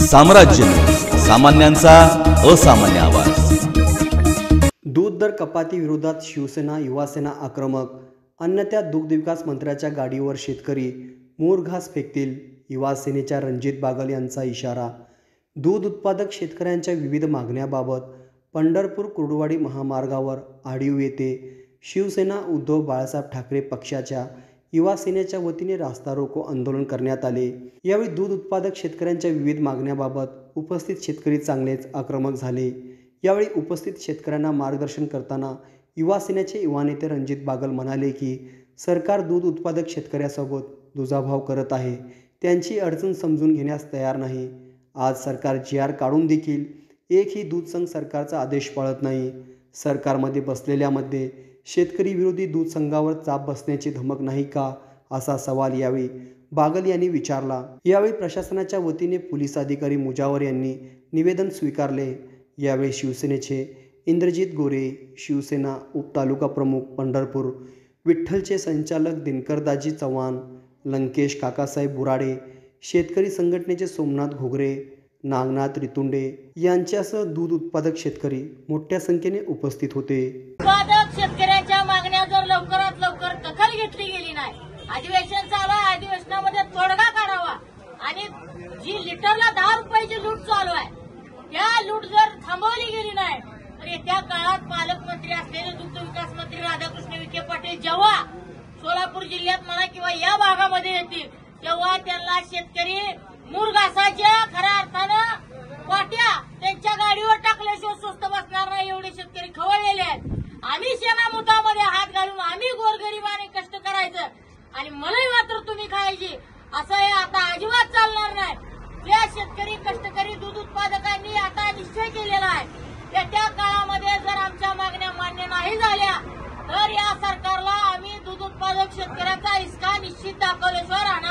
साम्राज्य न्यूज, सामान्यांचा असामान्य आवाज। दूध दर कपाती विरोधात शिवसेना युवासेना आक्रमक। अन्यथा दुग्ध विकास मंत्र्याच्या गाडीवर शेतकरी मोरघास फेकतील, युवासेनेच्या रणजित बागल यांचा इशारा। दूध उत्पादक शेतकऱ्यांच्या विविध मागण्याबाबत पंढरपूर कुर्डुवाडी महामार्गावर आडीव येथे शिवसेना उद्धव बाळासाहेब ठाकरे पक्षाच्या युवासेनेच्या वतीने रास्ता रोको आंदोलन करण्यात आले। यावेळी दूध उत्पादक शेतकऱ्यांच्या विविध मागण्याबाबत उपस्थित शेतकरी चांगलेच आक्रमक झाले। यावेळी उपस्थित शेतकऱ्यांना मार्गदर्शन करताना युवासेनेचे युवा नेते रणजित बागल म्हणाले की सरकार दूध उत्पादक शेतकऱ्यासोबत दुजाभाव करत आहे, त्यांची अडचण समजून घेण्यास तयार नाही। आज सरकार GR काढून देखील एकही दूध संघ सरकारचा आदेश पाळत नाही। सरकारमध्ये बसलेल्यामध्ये शेतकरी विरोधी दूध संघावर चाप बसण्याची धमक नाही का, असा सवाल यावेळी बागल यांनी विचारला। यावेळी प्रशासनाच्या वतीने पोलीस अधिकारी मुजावर यांनी निवेदन स्वीकारले। यावेळी शिवसेनेचे इंद्रजित गोरे, शिवसेना उपतालुका प्रमुख पंढरपूर विठ्ठलचे संचालक दिनकरदाजी चव्हाण, लंकेश काकासाहेब बुराडे, शेतकरी संघटनेचे सोमनाथ घोगरे, नागनाथ रितुंडे यांच्यासह दूध उत्पादक शेतकरी मोठ्या संख्येने उपस्थित होते। उत्पादक शेतकऱ्यांच्या मागण्या जर लवकरात लवकर दखल घेतली गेली नाही, अधिवेशन चालू आहे, अधिवेशनामध्ये तोडगा काढावा आणि जी लिटरला 10 रुपयाची लूट चालू आहे, त्या लूट जर थांबवली गेली नाही तर येत्या काळात पालकमंत्री असलेले दुग्ध विकास मंत्री राधाकृष्ण विखे पाटील जेव्हा सोलापूर जिल्ह्यात म्हणा किंवा या भागामध्ये येतील तेव्हा त्यांना शेतकरी मुरघासाच्या खऱ्या अर्थानं वाट्या त्यांच्या गाडीवर टाकल्याशिवाय स्वस्त बसणार नाही, एवढे शेतकरी खवळलेले आहेत। आम्ही सेना मुद्दामध्ये हात घालून आम्ही गोरगरिबाने कष्ट करायचं आणि मलाई मात्र तुम्ही खायची, असं हे आता अजिबात चालणार नाही। ज्या शेतकरी कष्टकरी दूध उत्पादकांनी आता निश्चय केलेला आहे, येत्या काळामध्ये जर आमच्या मागण्या मान्य नाही झाल्या तर या सरकारला आम्ही दूध उत्पादक शेतकऱ्याचा हिसका निश्चित दाखवल्याशिवाय राहणार